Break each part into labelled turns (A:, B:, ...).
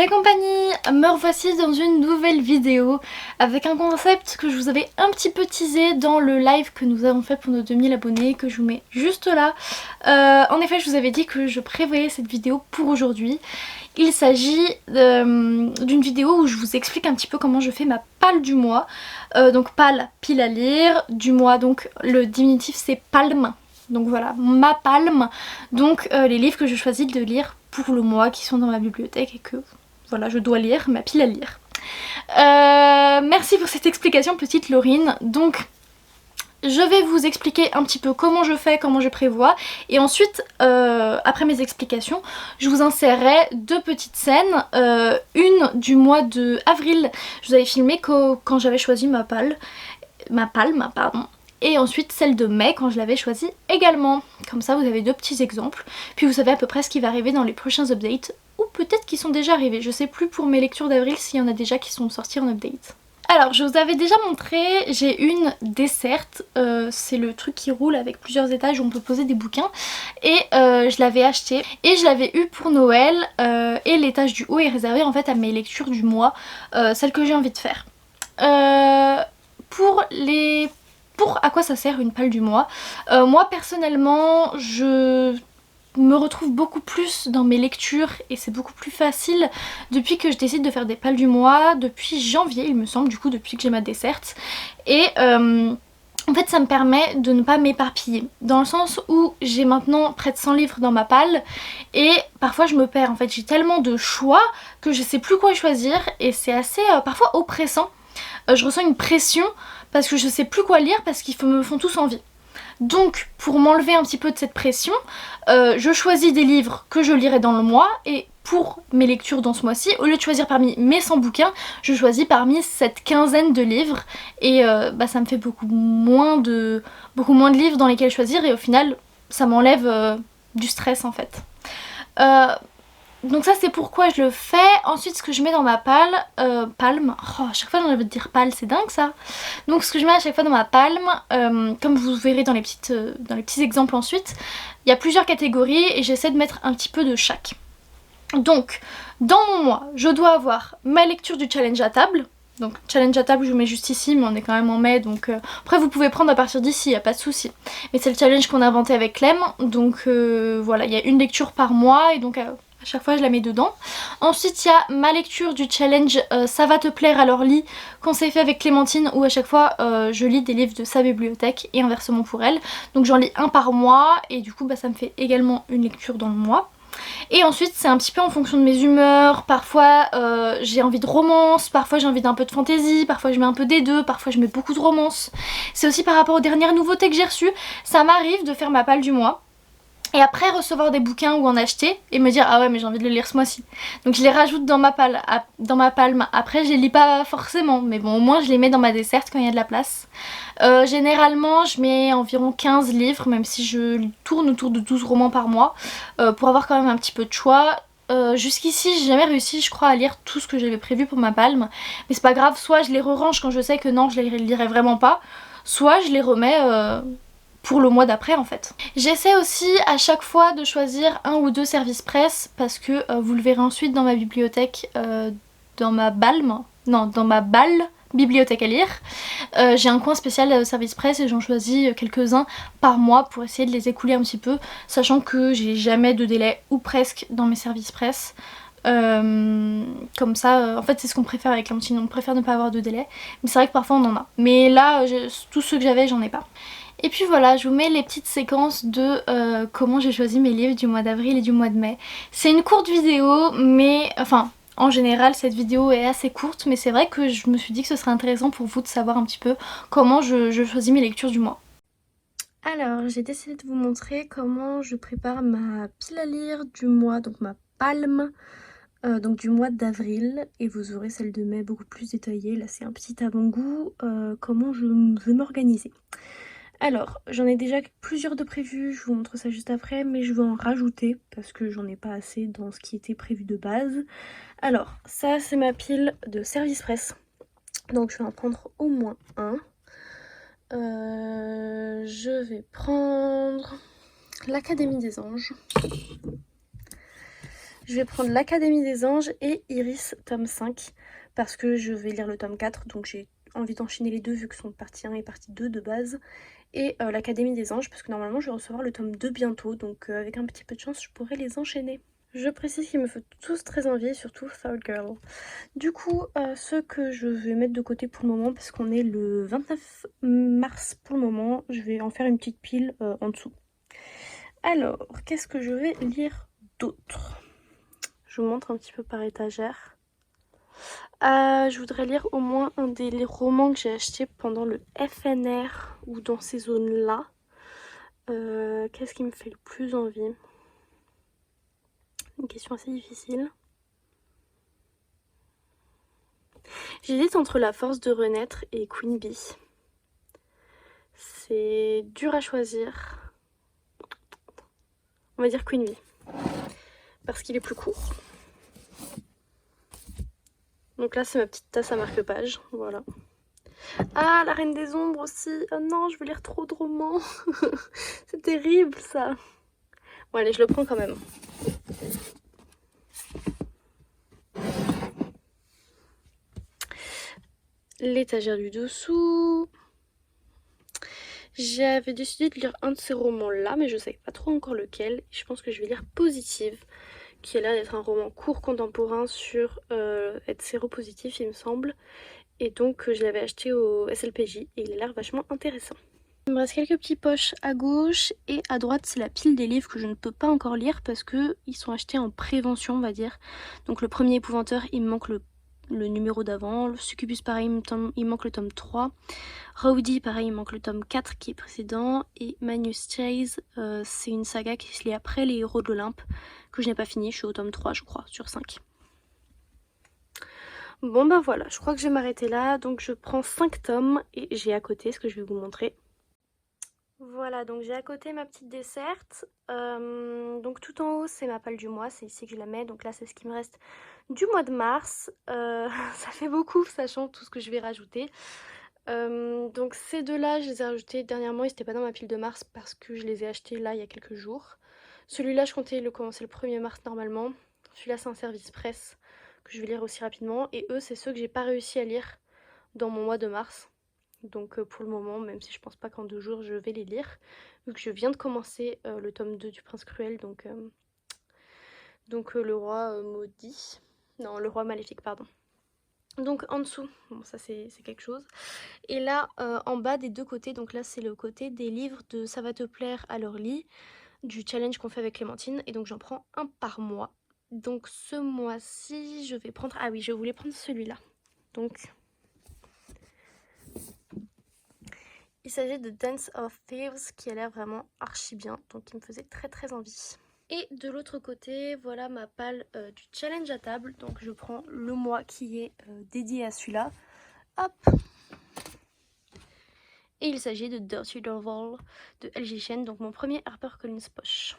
A: Salut compagnie, me revoici dans une nouvelle vidéo avec un concept que je vous avais un petit peu teasé dans le live que nous avons fait pour nos 2000 abonnés, que je vous mets juste là. En effet, je vous avais dit que je prévoyais cette vidéo pour aujourd'hui. Il s'agit d'une vidéo où je vous explique un petit peu comment je fais ma palle du mois. Donc palle, pile à lire, du mois, donc le diminutif c'est palme. Donc voilà, ma palme, donc les livres que je choisis de lire pour le mois qui sont dans ma bibliothèque et que voilà, je dois lire, ma pile à lire. Merci pour cette explication petite Laurine. Donc je vais vous expliquer un petit peu comment je fais, comment je prévois, et ensuite, après mes explications, je vous insérerai deux petites scènes. Une du mois de avril, je vous avais filmé quand j'avais choisi ma palme, pardon. Et ensuite celle de mai quand je l'avais choisie également. Comme ça vous avez deux petits exemples. Puis vous savez à peu près ce qui va arriver dans les prochains updates. Ou peut-être qu'ils sont déjà arrivés. Je sais plus pour mes lectures d'avril s'il y en a déjà qui sont sortis en update. Alors je vous avais déjà montré, j'ai une desserte. C'est le truc qui roule avec plusieurs étages où on peut poser des bouquins. Et je l'avais acheté. Et je l'avais eu pour Noël. Et l'étage du haut est réservé en fait à mes lectures du mois. Celles que j'ai envie de faire. Pour à quoi ça sert une palle du mois, moi personnellement je me retrouve beaucoup plus dans mes lectures et c'est beaucoup plus facile depuis que je décide de faire des palles du mois, depuis janvier il me semble, du coup depuis que j'ai ma desserte. Et en fait ça me permet de ne pas m'éparpiller, dans le sens où j'ai maintenant près de 100 livres dans ma palle et parfois je me perds. En fait j'ai tellement de choix que je sais plus quoi choisir et c'est assez parfois oppressant. Je ressens une pression parce que je sais plus quoi lire parce qu'ils me font tous envie. Donc pour m'enlever un petit peu de cette pression, je choisis des livres que je lirai dans le mois et pour mes lectures dans ce mois-ci, au lieu de choisir parmi mes 100 bouquins, je choisis parmi cette quinzaine de livres et ça me fait beaucoup moins de livres dans lesquels choisir et au final ça m'enlève du stress en fait. Donc ça c'est pourquoi je le fais. Ensuite ce que je mets dans ma palme, oh, à chaque fois j'ai envie de dire palle, c'est dingue ça. Donc ce que je mets à chaque fois dans ma palme, comme vous verrez dans les petits exemples ensuite, il y a plusieurs catégories et j'essaie de mettre un petit peu de chaque. Donc dans mon mois je dois avoir ma lecture du challenge à table. Donc challenge à table je vous mets juste ici mais on est quand même en mai donc après vous pouvez prendre à partir d'ici, y a pas de souci. Mais c'est le challenge qu'on a inventé avec Clem donc voilà, il y a une lecture par mois et donc à chaque fois je la mets dedans. Ensuite il y a ma lecture du challenge ça va te plaire alors lis qu'on s'est fait avec Clémentine où à chaque fois je lis des livres de sa bibliothèque et inversement pour elle. Donc j'en lis un par mois et du coup ça me fait également une lecture dans le mois. Et ensuite c'est un petit peu en fonction de mes humeurs, parfois j'ai envie de romance, parfois j'ai envie d'un peu de fantaisie, parfois je mets un peu des deux, parfois je mets beaucoup de romance. C'est aussi par rapport aux dernières nouveautés que j'ai reçues, ça m'arrive de faire ma palle du mois. Et après recevoir des bouquins ou en acheter et me dire ah ouais mais j'ai envie de le lire ce mois-ci. Donc je les rajoute dans ma palme. Après je les lis pas forcément mais bon au moins je les mets dans ma desserte quand il y a de la place. Généralement je mets environ 15 livres même si je tourne autour de 12 romans par mois pour avoir quand même un petit peu de choix. Jusqu'ici j'ai jamais réussi je crois à lire tout ce que j'avais prévu pour ma palme. Mais c'est pas grave, soit je les re-range quand je sais que non je les lirai vraiment pas, soit je les remets pour le mois d'après en fait. J'essaie aussi à chaque fois de choisir un ou deux services presse parce que vous le verrez ensuite dans ma bibliothèque, dans ma balle bibliothèque à lire. J'ai un coin spécial service presse et j'en choisis quelques-uns par mois pour essayer de les écouler un petit peu, sachant que j'ai jamais de délai ou presque dans mes services presse. Comme ça, en fait c'est ce qu'on préfère avec Clémentine, on préfère ne pas avoir de délai, mais c'est vrai que parfois on en a. Mais là, tous ceux que j'avais, j'en ai pas. Et puis voilà, je vous mets les petites séquences de comment j'ai choisi mes livres du mois d'avril et du mois de mai. C'est une courte vidéo, mais enfin en général cette vidéo est assez courte, mais c'est vrai que je me suis dit que ce serait intéressant pour vous de savoir un petit peu comment je choisis mes lectures du mois. Alors j'ai décidé de vous montrer comment je prépare ma pile à lire du mois, donc ma palme. Donc du mois d'avril et vous aurez celle de mai beaucoup plus détaillée. Là c'est un petit avant-goût comment je vais m'organiser. Alors, j'en ai déjà plusieurs de prévus, je vous montre ça juste après, mais je vais en rajouter parce que j'en ai pas assez dans ce qui était prévu de base. Alors, ça c'est ma pile de service presse, donc je vais en prendre au moins un. Je vais prendre l'Académie des Anges.
B: Je vais prendre l'Académie des Anges et Iris tome 5 parce que je vais lire le tome 4, donc j'ai envie d'enchaîner les deux vu que sont partie 1 et partie 2 de base. Et l'Académie des Anges parce que normalement je vais recevoir le tome 2 bientôt, donc avec un petit peu de chance je pourrais les enchaîner. Je précise qu'ils me font tous très envie, surtout Third Girl. Du coup, ceux que je vais mettre de côté pour le moment, parce qu'on est le 29 mars pour le moment, je vais en faire une petite pile en dessous. Alors, qu'est-ce que je vais lire d'autre? Je vous montre un petit peu par étagère. Je voudrais lire au moins un des romans que j'ai acheté pendant le FNR ou dans ces zones-là. Qu'est-ce qui me fait le plus envie? Une question assez difficile. J'hésite entre La Force de Renaître et Queen Bee. C'est dur à choisir. On va dire Queen Bee. Parce qu'il est plus court. Donc là, c'est ma petite tasse à marque-page. Voilà. Ah, La Reine des Ombres aussi. Oh non, je veux lire trop de romans. C'est terrible, ça. Bon, allez, je le prends quand même. L'étagère du dessous. J'avais décidé de lire un de ces romans-là, mais je sais pas trop encore lequel. Je pense que je vais lire Positive, qui a l'air d'être un roman court contemporain sur être séropositif, il me semble. Et donc, je l'avais acheté au SLPJ et il a l'air vachement intéressant. Il me reste quelques petits poches à gauche et à droite, c'est la pile des livres que je ne peux pas encore lire parce que ils sont achetés en prévention, on va dire. Donc le premier épouvanteur, il me manque le numéro d'avant. Le Succubus, pareil, il me manque le tome 3. Rowdy, pareil, il manque le tome 4 qui est précédent. Et Magnus Chase, c'est une saga qui se lit après les Héros de l'Olympe, que je n'ai pas fini. Je suis au tome 3, je crois, sur 5. Bon bah voilà, je crois que je vais m'arrêter là. Donc je prends 5 tomes et j'ai à côté ce que je vais vous montrer. Voilà, donc j'ai à côté ma petite desserte. Donc tout en haut, c'est ma palle du mois, c'est ici que je la mets. Donc là, c'est ce qui me reste du mois de mars. Ça fait beaucoup, sachant tout ce que je vais rajouter. Donc ces deux-là, je les ai rajoutés dernièrement. Ils n'étaient pas dans ma pile de mars parce que je les ai achetés là, il y a quelques jours. Celui-là, je comptais le commencer le 1er mars normalement. Celui-là, c'est un service presse que je vais lire aussi rapidement. Et eux, c'est ceux que j'ai pas réussi à lire dans mon mois de mars. Donc pour le moment, même si je pense pas qu'en 2 jours je vais les lire, vu que je viens de commencer le tome 2 du Prince Cruel, donc le roi maudit. Non, le roi maléfique, pardon. Donc en dessous, bon ça c'est quelque chose. Et là, en bas des deux côtés, donc là c'est le côté des livres de Ça va te plaire à leur lit, du challenge qu'on fait avec Clémentine, et donc j'en prends un par mois. Donc ce mois-ci, je vais prendre... Ah oui, je voulais prendre celui-là. Donc... il s'agit de Dance of Thieves qui a l'air vraiment archi bien, donc il me faisait très très envie. Et de l'autre côté, voilà ma palle du challenge à table, donc je prends le mois qui est dédié à celui-là. Hop. Et il s'agit de Dirty Doll de L.J. Chen, donc mon premier HarperCollins poche.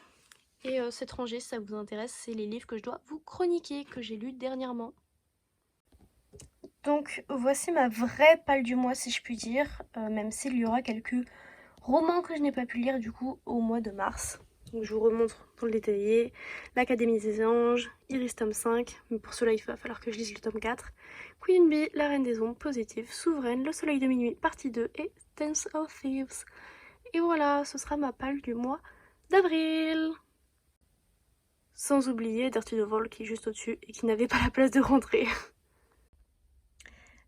B: Et cet rangé, si ça vous intéresse, c'est les livres que je dois vous chroniquer, que j'ai lus dernièrement. Donc voici ma vraie palle du mois si je puis dire, même s'il y aura quelques romans que je n'ai pas pu lire du coup au mois de mars. Donc je vous remontre pour le détailler. L'Académie des Anges, Iris tome 5, mais pour cela il va falloir que je lise le tome 4. Queen Bee, La Reine des Ombres, Positive, Souveraine, Le Soleil de Minuit, partie 2 et Dance of Thieves. Et voilà, ce sera ma palle du mois d'avril. Sans oublier Dirty Doll qui est juste au-dessus et qui n'avait pas la place de rentrer.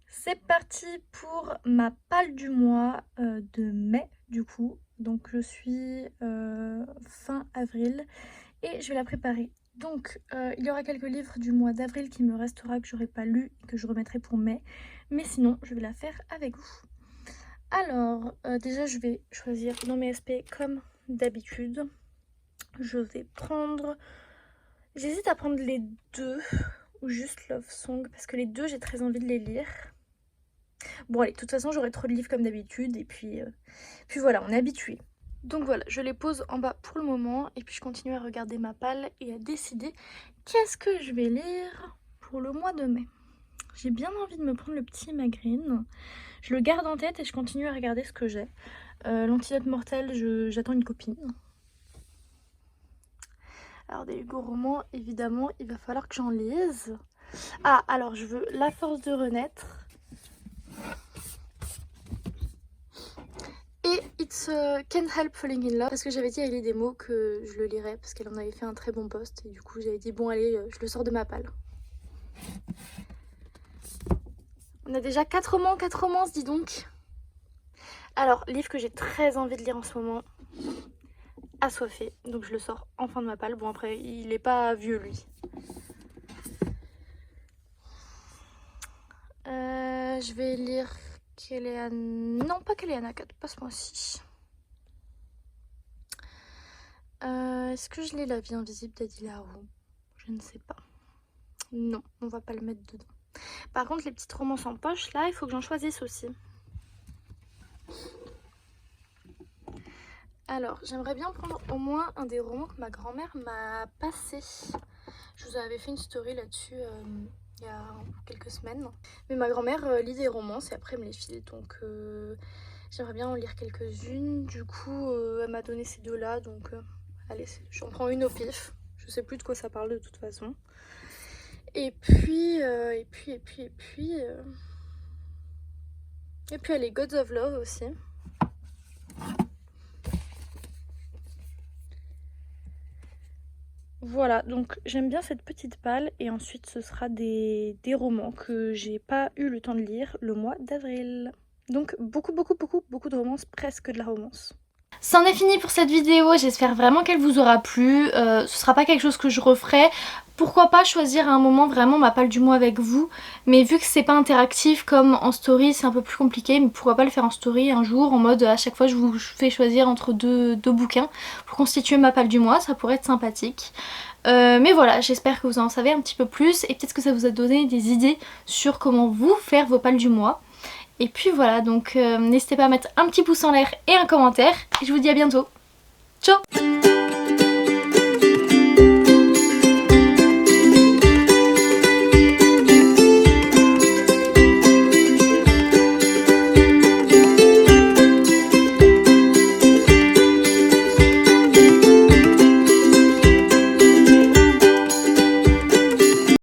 B: C'est parti pour ma palle du mois de mai du coup. Donc je suis fin avril et je vais la préparer. Donc il y aura quelques livres du mois d'avril qui me restera que j'aurais pas lu et que je remettrai pour mai. Mais sinon je vais la faire avec vous. Alors déjà je vais choisir dans mes SP comme d'habitude. Je vais prendre... J'hésite à prendre les deux ou juste Love Song parce que les deux j'ai très envie de les lire. Bon allez, de toute façon j'aurai trop de livres comme d'habitude et puis voilà, on est habitué. Donc voilà, je les pose en bas pour le moment et puis je continue à regarder ma palle et à décider qu'est-ce que je vais lire pour le mois de mai. J'ai bien envie de me prendre le petit Magreen. Je le garde en tête et je continue à regarder ce que j'ai. L'antidote mortel, j'attends une copine. Alors des Hugo romans, évidemment, il va falloir que j'en lise. Ah, alors je veux La force de renaître. Et It's Can't Help Falling in Love, parce que j'avais dit à Ellie Demo que je le lirais parce qu'elle en avait fait un très bon post et du coup j'avais dit bon allez, je le sors de ma palle. On a déjà 4 romances, dis donc. Alors, livre que j'ai très envie de lire en ce moment, Assoiffé, donc je le sors enfin de ma palle. Bon après, il est pas vieux lui. Je vais lire Kéléana... Non, pas Kéléana 4, pas ce mois-ci. Est-ce que je lis La vie invisible d'Adila Roux? Je ne sais pas. Non, on va pas le mettre dedans. Par contre, les petites romances en poche, là, il faut que j'en choisisse aussi. Alors, j'aimerais bien prendre au moins un des romans que ma grand-mère m'a passé. Je vous avais fait une story là-dessus il y a quelques semaines. Mais ma grand-mère lit des romances et après elle me les file. Donc j'aimerais bien en lire quelques-unes. Du coup, elle m'a donné ces deux-là. Donc allez, j'en prends une au pif. Je sais plus de quoi ça parle de toute façon. Et puis, allez, Gods of Love aussi. Voilà, donc j'aime bien cette petite palle et ensuite ce sera des romans que j'ai pas eu le temps de lire le mois d'avril. Donc beaucoup de romances, presque de la romance.
A: C'en est fini pour cette vidéo, j'espère vraiment qu'elle vous aura plu. Ce sera pas quelque chose que je referai. Pourquoi pas choisir à un moment vraiment ma palle du mois avec vous. Mais vu que c'est pas interactif comme en story, c'est un peu plus compliqué. Mais pourquoi pas le faire en story un jour en mode à chaque fois je vous fais choisir entre deux bouquins pour constituer ma palle du mois, ça pourrait être sympathique. Mais voilà, j'espère que vous en savez un petit peu plus et peut-être que ça vous a donné des idées sur comment vous faire vos palles du mois. Et puis voilà, donc n'hésitez pas à mettre un petit pouce en l'air et un commentaire. Et je vous dis à bientôt. Ciao!